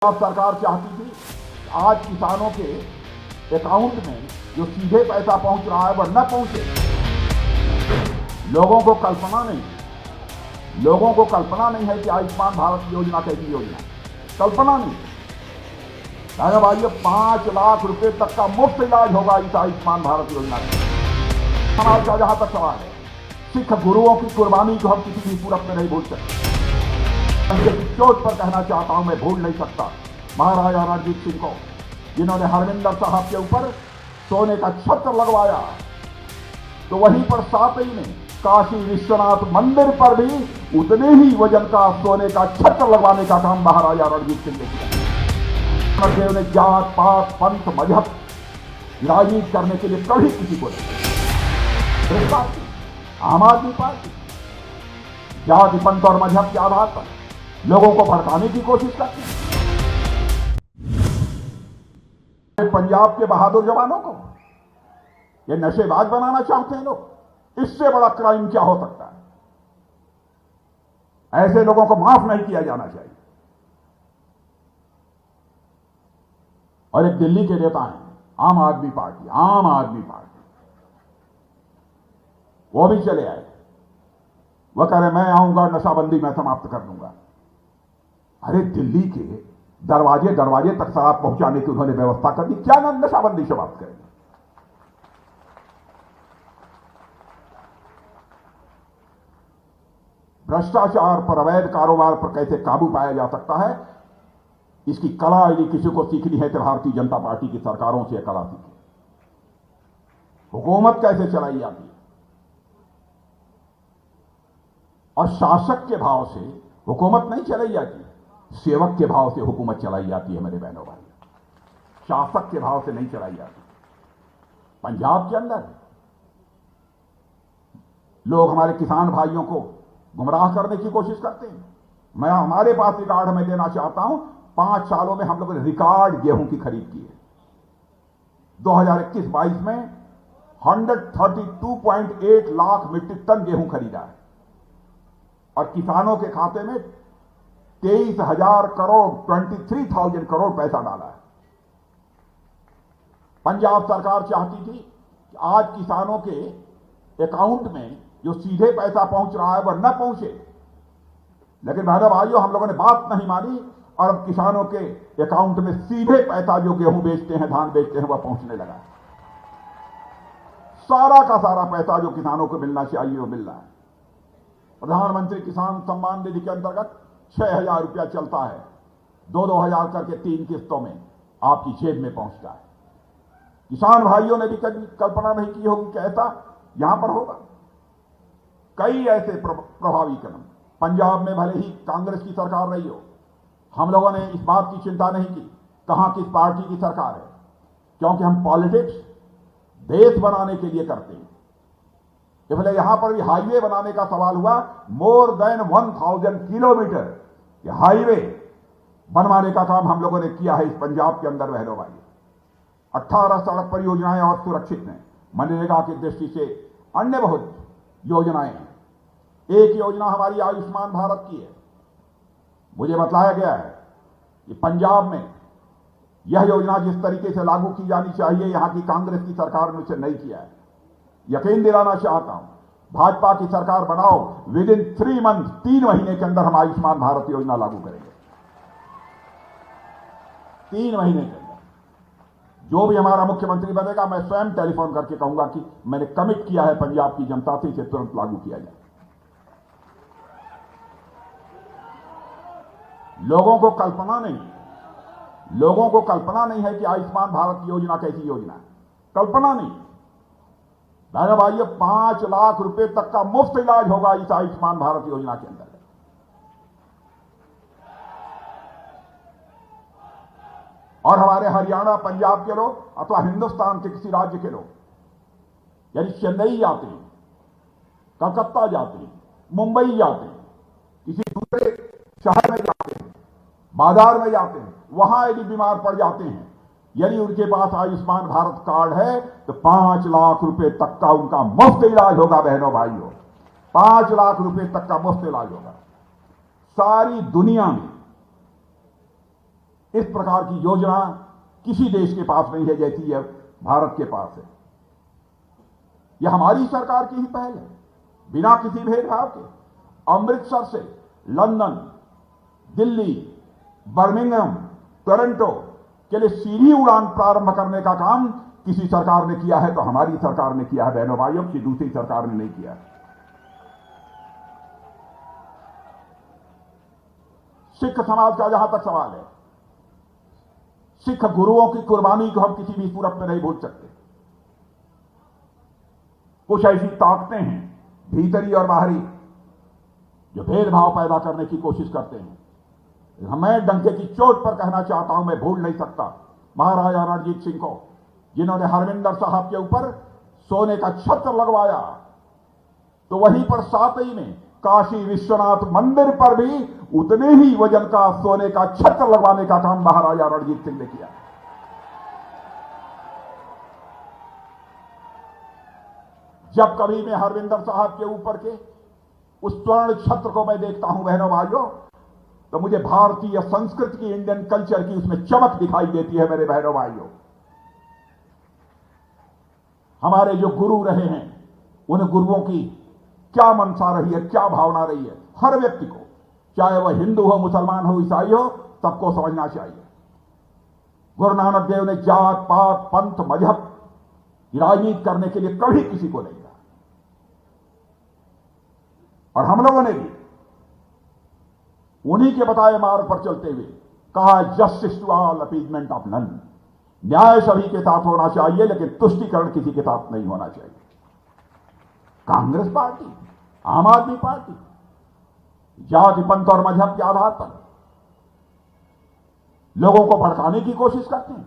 सरकार चाहती थी आज किसानों के अकाउंट में जो सीधे पैसा पहुंच रहा है वह न पहुंचे। लोगों को कल्पना नहीं है कि आयुष्मान भारत योजना कैसी योजना, कल्पना नहीं। दादा भाई 5 लाख रुपए तक का मुफ्त इलाज होगा इस आयुष्मान भारत योजना में। समाज का जहां तक सवाल है, सिख गुरुओं की कुर्बानी को हम किसी भी सूरत में नहीं भूल सकते। चोट पर कहना चाहता हूं, मैं भूल नहीं सकता महाराजा रणजीत सिंह को, जिन्होंने हरमिंदर साहब के ऊपर सोने का छत्र लगवाया, तो वहीं पर साथ ही में काशी विश्वनाथ मंदिर पर भी उतने ही वजन का सोने का छत्र लगवाने का काम महाराजा रणजीत सिंह ने किया। देव ने जात पात पंथ मजहब राजनीति करने के लिए कभी किसी को नहीं। आम आदमी पार्टी जाति पंथ और मजहब के आधार पर लोगों को भड़काने की कोशिश करती है। पंजाब के बहादुर जवानों को ये नशेबाज बनाना चाहते हैं लोग। इससे बड़ा क्राइम क्या हो सकता है? ऐसे लोगों को माफ नहीं किया जाना चाहिए। और एक दिल्ली के नेता हैं, आम आदमी पार्टी, वो भी चले आए। वह कह रहे मैं आऊंगा, नशाबंदी मैं समाप्त कर दूंगा। अरे दिल्ली के दरवाजे दरवाजे तक शराब पहुंचाने की उन्होंने व्यवस्था कर दी, क्या ना नशाबंदी समाप्त करेंगे? भ्रष्टाचार पर, अवैध कारोबार पर कैसे काबू पाया जा सकता है, इसकी कला यदि किसी को सीखनी है तो भारतीय जनता पार्टी की सरकारों से कला सीखी। हुकूमत कैसे चलाई जाती है और शासक के भाव से हुकूमत नहीं चलाई जाती, सेवक के भाव से हुकूमत चलाई जाती है मेरे बहनों भाई। शासक के भाव से नहीं चलाई जाती। पंजाब के अंदर लोग हमारे किसान भाइयों को गुमराह करने की कोशिश करते हैं। मैं हमारे पास रिकॉर्ड में देना चाहता हूं, 5 सालों में हम लोगों ने रिकॉर्ड गेहूं की खरीद की है। 2021-22 में 132.8 लाख मीट्रिक टन गेहूं खरीदा है और किसानों के खाते में 23,000 करोड़ 23,000 करोड़ पैसा डाला है। पंजाब सरकार चाहती थी कि आज किसानों के अकाउंट में जो सीधे पैसा पहुंच रहा है वह न पहुंचे, लेकिन भाइयों हम लोगों ने बात नहीं मानी और अब किसानों के अकाउंट में सीधे पैसा जो गेहूं बेचते हैं, धान बेचते हैं, वह पहुंचने लगा है। सारा का सारा पैसा जो किसानों को मिलना चाहिए वो मिल रहा है। प्रधानमंत्री किसान सम्मान निधि के अंतर्गत 6,000 रुपया चलता है, 2-2 हजार करके 3 किस्तों में आपकी जेब में पहुंचता है। किसान भाइयों ने भी कभी कल्पना नहीं की होगी कि ऐसा यहां पर होगा। कई ऐसे प्रभावी कदम, पंजाब में भले ही कांग्रेस की सरकार रही हो, हम लोगों ने इस बात की चिंता नहीं की कहां किस पार्टी की सरकार है, क्योंकि हम पॉलिटिक्स देश बनाने के लिए करते हैं। इसलिए यहां पर भी हाईवे बनाने का सवाल हुआ, मोर देन 1000 किलोमीटर हाईवे बनवाने का काम हम लोगों ने किया है इस पंजाब के अंदर बहनों भाई। 18 सड़क परियोजनाएं और सुरक्षित हैं। मनरेगा की दृष्टि से अन्य बहुत योजनाएं हैं। एक योजना हमारी आयुष्मान भारत की है। मुझे बताया गया है कि पंजाब में यह योजना जिस तरीके से लागू की जानी चाहिए, यहां की कांग्रेस की सरकार ने उसे नहीं किया है। यकीन दिलाना चाहता हूं, भाजपा की सरकार बनाओ, विद इन 3 मंथ, 3 महीने के अंदर हम आयुष्मान भारत योजना लागू करेंगे। 3 महीने के अंदर जो भी हमारा मुख्यमंत्री बनेगा, मैं स्वयं टेलीफोन करके कहूंगा कि मैंने कमिट किया है पंजाब की जनता से, इसे तुरंत लागू किया जाए। लोगों को कल्पना नहीं है कि आयुष्मान भारत योजना कैसी योजना है, कल्पना नहीं। भाइयों 5 लाख रुपए तक का मुफ्त इलाज होगा इस आयुष्मान भारत योजना के अंदर। और हमारे हरियाणा, पंजाब के लोग अथवा हिंदुस्तान के किसी राज्य के लोग यदि चेन्नई जाते हैं, कलकत्ता जाते हैं, मुंबई जाते हैं, किसी दूसरे शहर में जाते हैं, बाजार में जाते हैं, वहां यदि बीमार पड़ जाते हैं, यदि उनके पास आयुष्मान भारत कार्ड है तो 5 लाख रुपए तक का उनका मुफ्त इलाज होगा बहनों भाइयों। 5 लाख रुपए तक का मुफ्त इलाज होगा। सारी दुनिया में इस प्रकार की योजना किसी देश के पास नहीं है जैसी यह भारत के पास है। यह हमारी सरकार की ही पहल है, बिना किसी भेदभाव के। अमृतसर से लंदन, दिल्ली, बर्मिंघम, टोरंटो के लिए सीधी उड़ान प्रारंभ करने का काम किसी सरकार ने किया है तो हमारी सरकार ने किया है बहनों भाइयों, किसी दूसरी सरकार ने नहीं किया है। सिख समाज का जहां तक सवाल है, सिख गुरुओं की कुर्बानी को हम किसी भी सूरत में नहीं भूल सकते। कुछ ऐसी ताकतें हैं भीतरी और बाहरी जो भेदभाव पैदा करने की कोशिश करते हैं। मैं डंके की चोट पर कहना चाहता हूं, मैं भूल नहीं सकता महाराजा रणजीत सिंह को, जिन्होंने हरमिंदर साहब के ऊपर सोने का छत्र लगवाया, तो वहीं पर साथ ही में काशी विश्वनाथ मंदिर पर भी उतने ही वजन का सोने का छत्र लगवाने का काम महाराजा रणजीत सिंह ने किया। जब कभी मैं हरविंदर साहब के ऊपर के उस स्वर्ण छत्र को मैं देखता हूं बहनों भाइयों, तो मुझे भारतीय संस्कृति की, इंडियन कल्चर की उसमें चमक दिखाई देती है मेरे बहनों भाइयों। हमारे जो गुरु रहे हैं, उन गुरुओं की क्या मनसा रही है, क्या भावना रही है, हर व्यक्ति को, चाहे वह हिंदू हो, मुसलमान हो, ईसाई हो, सबको समझना चाहिए। गुरु नानक देव ने जात पात पंथ मजहब की राजनीति करने के लिए कभी किसी को नहीं कहा, और हम लोगों ने भी उन्हीं के बताए मार्ग पर चलते हुए कहा, justice to all, appeasement of none. न्याय सभी के साथ होना चाहिए, लेकिन तुष्टीकरण किसी के साथ नहीं होना चाहिए। कांग्रेस पार्टी, आम आदमी पार्टी जाति पंथ और मजहब के आधार पर लोगों को भड़काने की कोशिश करते हैं।